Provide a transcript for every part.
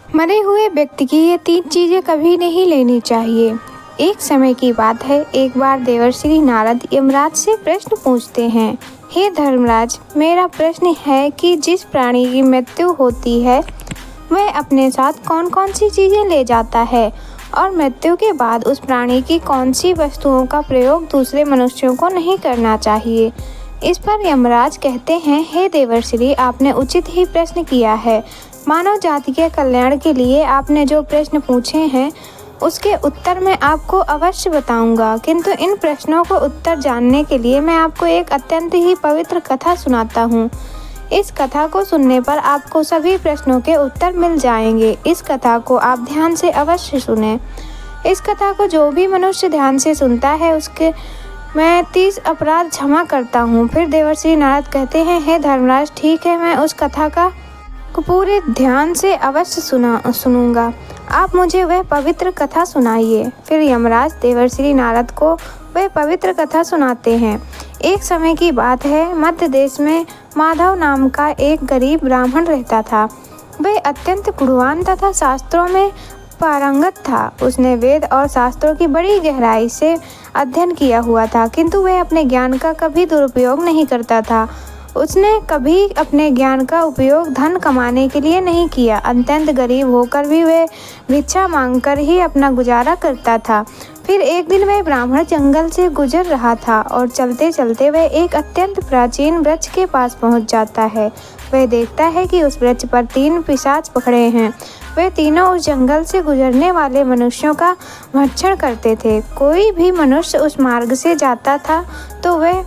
मरे हुए व्यक्ति की ये 3 चीज़ें कभी नहीं लेनी चाहिए। एक समय की बात है, एक बार देवर्षि नारद यमराज से प्रश्न पूछते हैं। हे धर्मराज, मेरा प्रश्न है कि जिस प्राणी की मृत्यु होती है वह अपने साथ कौन कौन सी चीज़ें ले जाता है और मृत्यु के बाद उस प्राणी की कौन सी वस्तुओं का प्रयोग दूसरे मनुष्यों को नहीं करना चाहिए। इस पर यमराज कहते हैं, हे देवर्षि, आपने उचित ही प्रश्न किया है। मानव जाति के कल्याण के लिए आपने जो प्रश्न पूछे हैं उसके उत्तर मैं आपको अवश्य बताऊंगा, किंतु इन प्रश्नों को उत्तर जानने के लिए मैं आपको एक अत्यंत ही पवित्र कथा सुनाता हूँ। इस कथा को सुनने पर आपको सभी प्रश्नों के उत्तर मिल जाएंगे। इस कथा को आप ध्यान से अवश्य सुनें। इस कथा को जो भी मनुष्य ध्यान से सुनता है उसके मैं 30 अपराध क्षमा करता हूँ। फिर देवर्षि नारद कहते हैं, हे धर्मराज, ठीक है, मैं उस कथा को पूरे ध्यान से अवश्य सुनूंगा। आप मुझे वह पवित्र कथा सुनाइए। फिर यमराज देवर्षि नारद को वह पवित्र कथा सुनाते हैं। एक समय की बात है, मध्य देश में माधव नाम का एक गरीब ब्राह्मण रहता था। वह अत्यंत गुणवान तथा शास्त्रों में पारंगत था। उसने वेद और शास्त्रों की बड़ी गहराई से अध्ययन किया हुआ था, किंतु वह अपने ज्ञान का कभी दुरुपयोग नहीं करता था। उसने कभी अपने ज्ञान का उपयोग धन कमाने के लिए नहीं किया। अत्यंत गरीब होकर भी वह भिक्षा मांगकर ही अपना गुजारा करता था। फिर एक दिन वह ब्राह्मण जंगल से गुजर रहा था और चलते चलते वह एक अत्यंत प्राचीन वृक्ष के पास पहुंच जाता है। वह देखता है कि उस वृक्ष पर 3 पिशाच पकड़े हैं। वे तीनों उस जंगल से गुजरने वाले मनुष्यों का भक्षण करते थे। कोई भी मनुष्य उस मार्ग से जाता था तो वह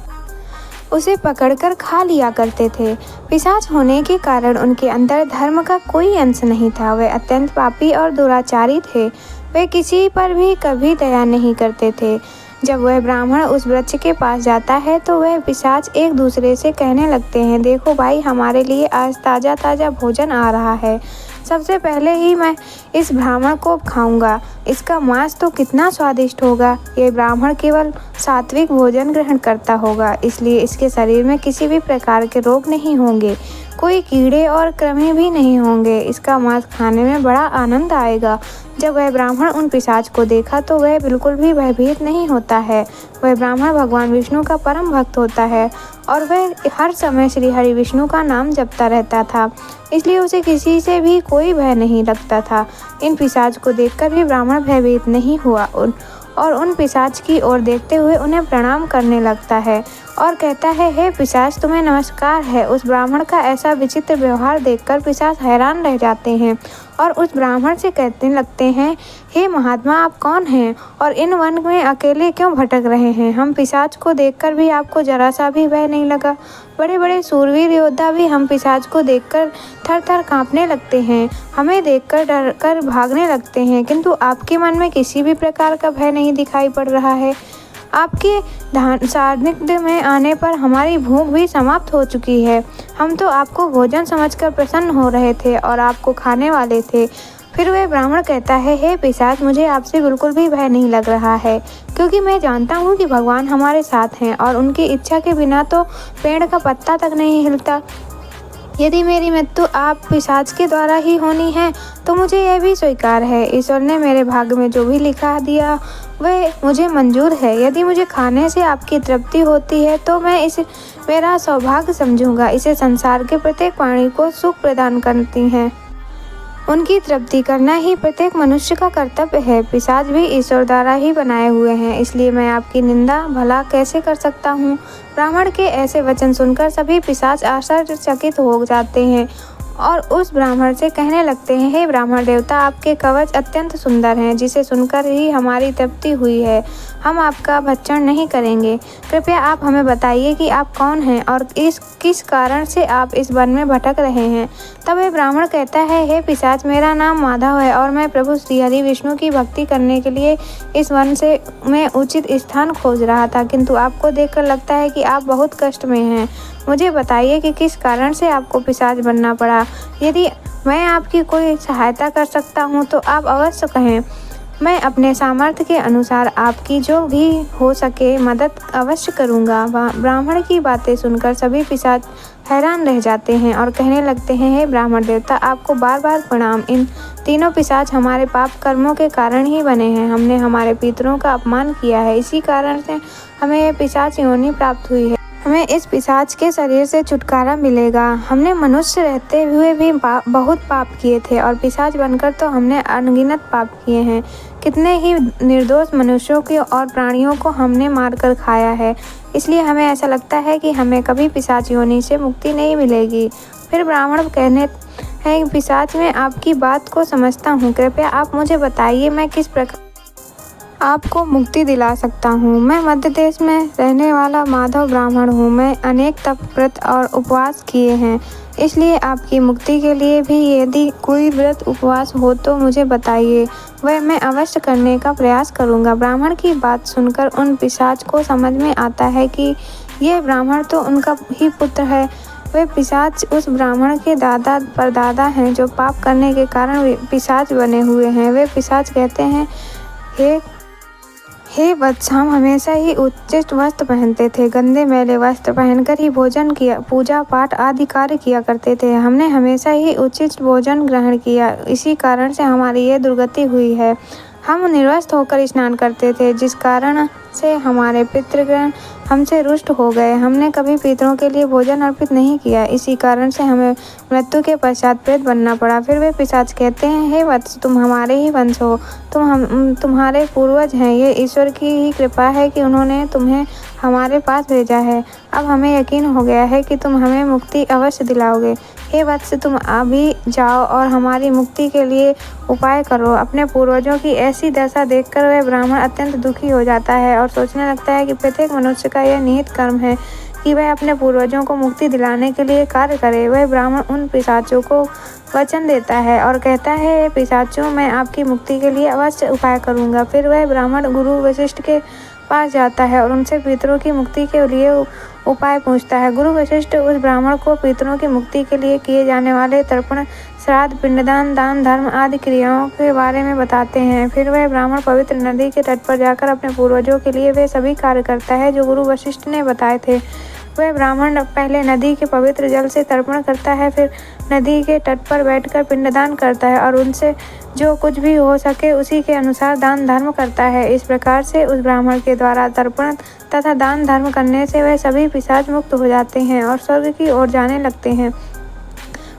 उसे पकड़कर खा लिया करते थे। पिशाच होने के कारण उनके अंदर धर्म का कोई अंश नहीं था। वे अत्यंत पापी और दुराचारी थे। वे किसी पर भी कभी दया नहीं करते थे। जब वह ब्राह्मण उस वृक्ष के पास जाता है तो वह पिशाच एक दूसरे से कहने लगते हैं, देखो भाई, हमारे लिए आज ताज़ा ताज़ा भोजन आ रहा है। सबसे पहले ही मैं इस ब्राह्मण को खाऊंगा। इसका मांस तो कितना स्वादिष्ट होगा। ये ब्राह्मण केवल सात्विक भोजन ग्रहण करता होगा, इसलिए इसके शरीर में किसी भी प्रकार के रोग नहीं होंगे, कोई कीड़े और कृमि भी नहीं होंगे। इसका मांस खाने में बड़ा आनंद आएगा। जब वह ब्राह्मण उन पिशाच को देखा तो वह बिल्कुल भी भयभीत नहीं होता है। वह ब्राह्मण भगवान विष्णु का परम भक्त होता है और वह हर समय श्री हरि विष्णु का नाम जपता रहता था, इसलिए उसे किसी से भी कोई भय नहीं लगता था। इन पिशाच को देखकर भी ब्राह्मण भयभीत नहीं हुआ और उन पिशाच की ओर देखते हुए उन्हें प्रणाम करने लगता है और कहता है, हे पिशाच, तुम्हें नमस्कार है। उस ब्राह्मण का ऐसा विचित्र व्यवहार देखकर पिशाच हैरान रह जाते हैं और उस ब्राह्मण से कहने लगते हैं, हे महात्मा, आप कौन हैं और इन वन में अकेले क्यों भटक रहे हैं? हम पिशाच को देखकर भी आपको जरा सा भी भय नहीं लगा। बड़े बड़े सूरवीर योद्धा भी हम पिशाच को देखकर थर थर काँपने लगते हैं, हमें देखकर डर कर भागने लगते हैं, किंतु आपके मन में किसी भी प्रकार का भय नहीं दिखाई पड़ रहा है। आपके सान्निध्य में आने पर हमारी भूख भी समाप्त हो चुकी है। हम तो आपको भोजन समझकर प्रसन्न हो रहे थे और आपको खाने वाले थे। फिर वह ब्राह्मण कहता है, हे पिशाच, मुझे आपसे बिल्कुल भी भय नहीं लग रहा है, क्योंकि मैं जानता हूँ कि भगवान हमारे साथ हैं और उनकी इच्छा के बिना तो पेड़ का पत्ता तक नहीं हिलता। यदि मेरी मृत्यु आप पिशाच के द्वारा ही होनी है तो मुझे यह भी स्वीकार है। ईश्वर ने मेरे भाग्य में जो भी लिखा दिया वह मुझे मंजूर है। यदि मुझे खाने से आपकी तृप्ति होती है तो मैं इसे मेरा सौभाग्य समझूंगा। इसे संसार के प्रत्येक प्राणी को सुख प्रदान करती हैं, उनकी तृप्ति करना ही प्रत्येक मनुष्य का कर्तव्य है। पिशाच भी ईश्वर द्वारा ही बनाए हुए हैं, इसलिए मैं आपकी निंदा भला कैसे कर सकता हूँ? ब्राह्मण के ऐसे वचन सुनकर सभी पिशाच आश्चर्यचकित हो जाते हैं और उस ब्राह्मण से कहने लगते हैं, हे ब्राह्मण देवता, आपके कवच अत्यंत सुंदर हैं, जिसे सुनकर ही हमारी तृप्ति हुई है। हम आपका भक्षण नहीं करेंगे। कृपया आप हमें बताइए कि आप कौन हैं और किस कारण से आप इस वन में भटक रहे हैं। तब वह ब्राह्मण कहता है, हे पिशाच, मेरा नाम माधव है और मैं प्रभु श्री हरि विष्णु की भक्ति करने के लिए इस वन से मैं उचित स्थान खोज रहा था, किंतु आपको देखकर लगता है कि आप बहुत कष्ट में हैं। मुझे बताइए कि किस कारण से आपको पिशाच बनना पड़ा। यदि मैं आपकी कोई सहायता कर सकता हूँ तो आप अवश्य कहें। मैं अपने सामर्थ्य के अनुसार आपकी जो भी हो सके मदद अवश्य करूँगा। ब्राह्मण की बातें सुनकर सभी पिशाच हैरान रह जाते हैं और कहने लगते हैं, हे ब्राह्मण देवता, आपको बार बार प्रणाम। इन तीनों पिशाच हमारे पाप कर्मों के कारण ही बने हैं। हमने हमारे पितरों का अपमान किया है, इसी कारण से हमें यह पिशाच योनि प्राप्त हुई है। हमें इस पिशाच के शरीर से छुटकारा मिलेगा। हमने मनुष्य रहते हुए भी बहुत पाप किए थे और पिशाच बनकर तो हमने अनगिनत पाप किए हैं। कितने ही निर्दोष मनुष्यों की और प्राणियों को हमने मारकर खाया है। इसलिए हमें ऐसा लगता है कि हमें कभी पिशाच योनि से मुक्ति नहीं मिलेगी। फिर ब्राह्मण कहने हैं, पिशाच, मैं आपकी बात को समझता हूँ। कृपया आप मुझे बताइए, मैं किस प्रकार आपको मुक्ति दिला सकता हूँ। मैं मध्य देश में रहने वाला माधव ब्राह्मण हूँ। मैं अनेक तप, व्रत और उपवास किए हैं, इसलिए आपकी मुक्ति के लिए भी यदि कोई व्रत उपवास हो तो मुझे बताइए, वह मैं अवश्य करने का प्रयास करूँगा। ब्राह्मण की बात सुनकर उन पिशाच को समझ में आता है कि यह ब्राह्मण तो उनका ही पुत्र है। वे पिशाच उस ब्राह्मण के दादा परदादा हैं जो पाप करने के कारण पिशाच बने हुए हैं। वे पिशाच कहते हैं, हे वत्स, हम हमेशा ही उचित वस्त्र पहनते थे। गंदे मैले वस्त्र पहनकर ही भोजन किया, पूजा पाठ आदि कार्य किया करते थे। हमने हमेशा ही उचित भोजन ग्रहण किया, इसी कारण से हमारी ये दुर्गति हुई है। हम निर्वस्त्र होकर स्नान करते थे, जिस कारण से हमारे पितृगण हमसे रुष्ट हो गए। हमने कभी पितरों के लिए भोजन अर्पित नहीं किया, इसी कारण से हमें मृत्यु के पश्चात प्रेत बनना पड़ा। फिर वे पिशाच कहते हैं, हे वत्स, तुम हमारे ही वंश हो, तुम्हारे पूर्वज हैं। ये ईश्वर की ही कृपा है कि उन्होंने तुम्हें हमारे पास भेजा है। अब हमें यकीन हो गया है कि तुम हमें मुक्ति अवश्य दिलाओगे। हे वत्स, तुम अभी जाओ और हमारी मुक्ति के लिए उपाय करो। अपने पूर्वजों की ऐसी दशा देखकर वह ब्राह्मण अत्यंत दुखी हो जाता है और सोचने लगता है कि प्रत्येक मनुष्य का यह निहित कर्म है कि वह अपने पूर्वजों को मुक्ति दिलाने के लिए कार्य करे। वह ब्राह्मण उन पिशाचों को वचन देता है और कहता है, पिशाचों, मैं आपकी मुक्ति के लिए अवश्य उपाय करूँगा। फिर वह ब्राह्मण गुरु वशिष्ठ के पास जाता है और उनसे पितरों की मुक्ति के लिए उपाय पूछता है। गुरु वशिष्ठ उस ब्राह्मण को पितरों की मुक्ति के लिए किए जाने वाले तर्पण, श्राद्ध, पिंडदान, दान, धर्म आदि क्रियाओं के बारे में बताते हैं। फिर वह ब्राह्मण पवित्र नदी के तट पर जाकर अपने पूर्वजों के लिए वे सभी कार्य करता है जो गुरु वशिष्ठ ने बताए थे। वह ब्राह्मण पहले नदी के पवित्र जल से तर्पण करता है, फिर नदी के तट पर बैठकर पिंडदान करता है और उनसे जो कुछ भी हो सके उसी के अनुसार दान धर्म करता है। इस प्रकार से उस ब्राह्मण के द्वारा तर्पण तथा दान धर्म करने से वह सभी पिशाच मुक्त हो जाते हैं और स्वर्ग की ओर जाने लगते हैं।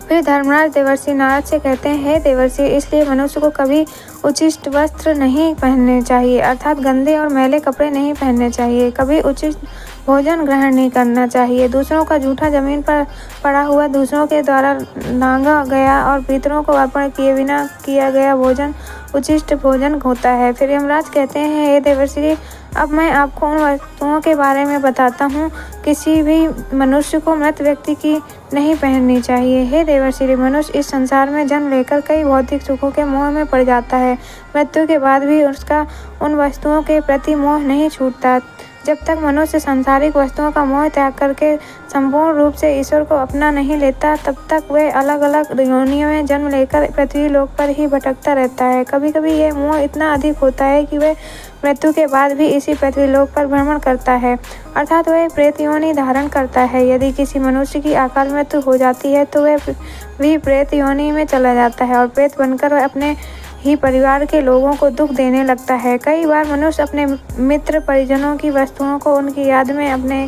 फिर धर्मराज देवर्षि नारद से कहते हैं, हे देवर्षि, इसलिए मनुष्य को कभी उचित वस्त्र नहीं पहनने चाहिए, अर्थात गंदे और मैले कपड़े नहीं पहनने चाहिए। कभी उचित भोजन ग्रहण नहीं करना चाहिए। दूसरों का जूठा जमीन पर पड़ा हुआ, दूसरों के द्वारा लांघा गया और पितरों को अर्पण किए बिना किया गया भोजन उचित भोजन होता है। फिर यमराज कहते हैं, हे देवर्षि, अब मैं आपको उन वस्तुओं के बारे में बताता हूँ, किसी भी मनुष्य को मृत व्यक्ति की नहीं पहननी चाहिए। हे देवर्षि, मनुष्य इस संसार में जन्म लेकर कई भौतिक सुखों के मोह में पड़ जाता है। मृत्यु के बाद भी उसका उन वस्तुओं के प्रति मोह नहीं छूटता। जब तक मनुष्य सांसारिक वस्तुओं का मोह त्याग करके संपूर्ण रूप से ईश्वर को अपना नहीं लेता, तब तक वह अलग अलग योनियों में जन्म लेकर पृथ्वी लोक पर ही भटकता रहता है। कभी कभी यह मोह इतना अधिक होता है कि वह मृत्यु के बाद भी इसी पृथ्वी लोक पर भ्रमण करता है, अर्थात वह प्रेत योनि धारण करता है। यदि किसी मनुष्य की अकाल मृत्यु हो जाती है तो वह भी प्रेत योनि में चला जाता है और प्रेत बनकर वह अपने ही परिवार के लोगों को दुख देने लगता है। कई बार मनुष्य अपने मित्र परिजनों की वस्तुओं को उनकी याद में अपने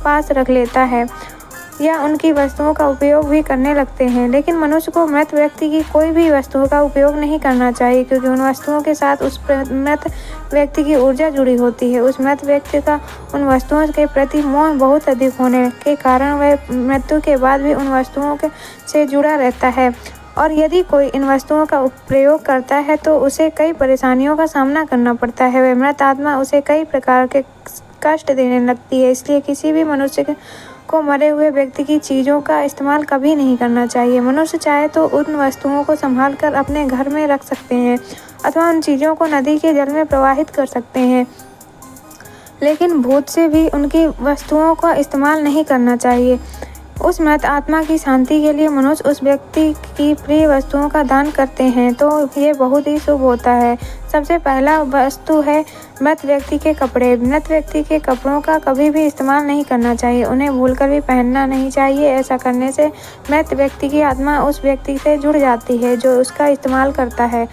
पास रख लेता है या उनकी वस्तुओं का उपयोग भी करने लगते हैं। लेकिन मनुष्य को मृत व्यक्ति की कोई भी वस्तुओं का उपयोग नहीं करना चाहिए, क्योंकि उन वस्तुओं के साथ उस मृत व्यक्ति की ऊर्जा जुड़ी होती है। उस मृत व्यक्ति का उन वस्तुओं के प्रति मोह बहुत अधिक होने के कारण वह मृत्यु के बाद भी उन वस्तुओं से जुड़ा रहता है और यदि कोई इन वस्तुओं का प्रयोग करता है तो उसे कई परेशानियों का सामना करना पड़ता है। वह मृत आत्मा उसे कई प्रकार के कष्ट देने लगती है। इसलिए किसी भी मनुष्य को मरे हुए व्यक्ति की चीज़ों का इस्तेमाल कभी नहीं करना चाहिए। मनुष्य चाहे तो उन वस्तुओं को संभाल कर अपने घर में रख सकते हैं अथवा उन चीज़ों को नदी के जल में प्रवाहित कर सकते हैं, लेकिन भूत से भी उनकी वस्तुओं का इस्तेमाल नहीं करना चाहिए। उस मृत आत्मा की शांति के लिए मनुष्य उस व्यक्ति की प्रिय वस्तुओं का दान करते हैं तो ये बहुत ही शुभ होता है। सबसे पहला वस्तु है मृत व्यक्ति के कपड़े। मृत व्यक्ति के कपड़ों का कभी भी इस्तेमाल नहीं करना चाहिए, उन्हें भूलकर भी पहनना नहीं चाहिए। ऐसा करने से मृत व्यक्ति की आत्मा उस व्यक्ति से जुड़ जाती है जो उसका इस्तेमाल करता है।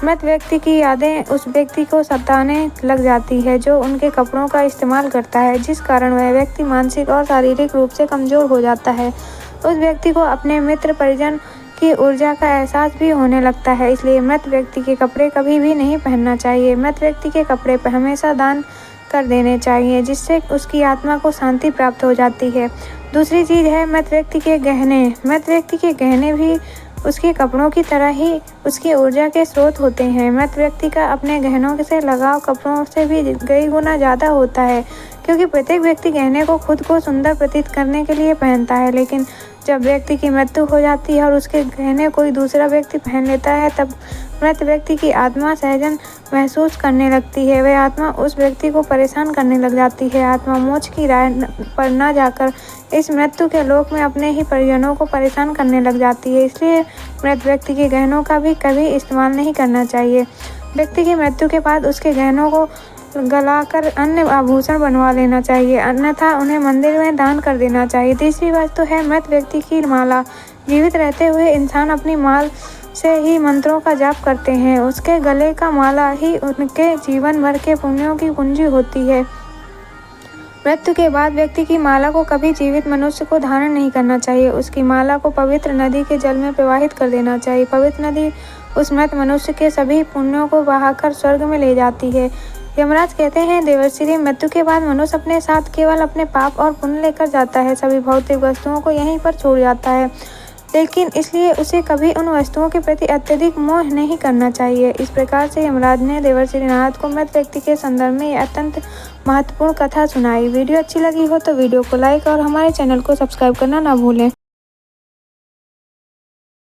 मृत व्यक्ति की यादें उस व्यक्ति को सताने लग जाती है जो उनके कपड़ों का इस्तेमाल करता है, जिस कारण वह व्यक्ति मानसिक और शारीरिक रूप से कमज़ोर हो जाता है। उस व्यक्ति को अपने मित्र परिजन की ऊर्जा का एहसास भी होने लगता है, इसलिए मृत व्यक्ति के कपड़े कभी भी नहीं पहनना चाहिए। मृत व्यक्ति के कपड़े हमेशा दान कर देने चाहिए, जिससे उसकी आत्मा को शांति प्राप्त हो जाती है। दूसरी चीज़ है मृत व्यक्ति के गहने। मृत व्यक्ति के गहने भी उसके कपड़ों की तरह ही उसकी ऊर्जा के स्रोत होते हैं। मृत व्यक्ति का अपने गहनों से लगाव कपड़ों से भी कई गुना ज़्यादा होता है, क्योंकि प्रत्येक व्यक्ति गहने को खुद को सुंदर प्रतीत करने के लिए पहनता है, लेकिन जब व्यक्ति की मृत्यु हो जाती है और उसके गहने कोई दूसरा व्यक्ति पहन लेता है, तब मृत व्यक्ति की आत्मा सहजन महसूस करने लगती है। वह आत्मा उस व्यक्ति को परेशान करने लग जाती है। आत्मा मोक्ष की राह पर न जाकर इस मृत्यु के लोक में अपने ही परिजनों को परेशान करने लग जाती है, इसलिए मृत व्यक्ति के गहनों का भी कभी इस्तेमाल नहीं करना चाहिए। व्यक्ति की मृत्यु के बाद उसके गहनों को गलाकर अन्य आभूषण बनवा लेना चाहिए, अन्यथा उन्हें मंदिर में दान कर देना चाहिए। तीसरी वस्तु है मृत व्यक्ति की माला। जीवित रहते हुए इंसान अपनी माल से ही मंत्रों का जाप करते हैं, उसके गले का माला ही उनके जीवन भर के पुण्यों की कुंजी होती है। मृत्यु के बाद व्यक्ति की माला को कभी जीवित मनुष्य को धारण नहीं करना चाहिए, उसकी माला को पवित्र नदी के जल में प्रवाहित कर देना चाहिए। पवित्र नदी उस मृत मनुष्य के सभी पुण्यों को बहाकर स्वर्ग में ले जाती है। यमराज कहते हैं, देवर्षि, मृत्यु के बाद मनुष्य अपने साथ केवल अपने पाप और पुण्य लेकर जाता है, सभी भौतिक वस्तुओं को यहीं पर छोड़ जाता है, लेकिन इसलिए उसे कभी उन वस्तुओं के प्रति अत्यधिक मोह नहीं करना चाहिए। इस प्रकार से यमराज ने देवर्षि नारद को मृत व्यक्ति के संदर्भ में अत्यंत महत्वपूर्ण कथा सुनाई। वीडियो अच्छी लगी हो तो वीडियो को लाइक और हमारे चैनल को सब्सक्राइब करना ना भूलें।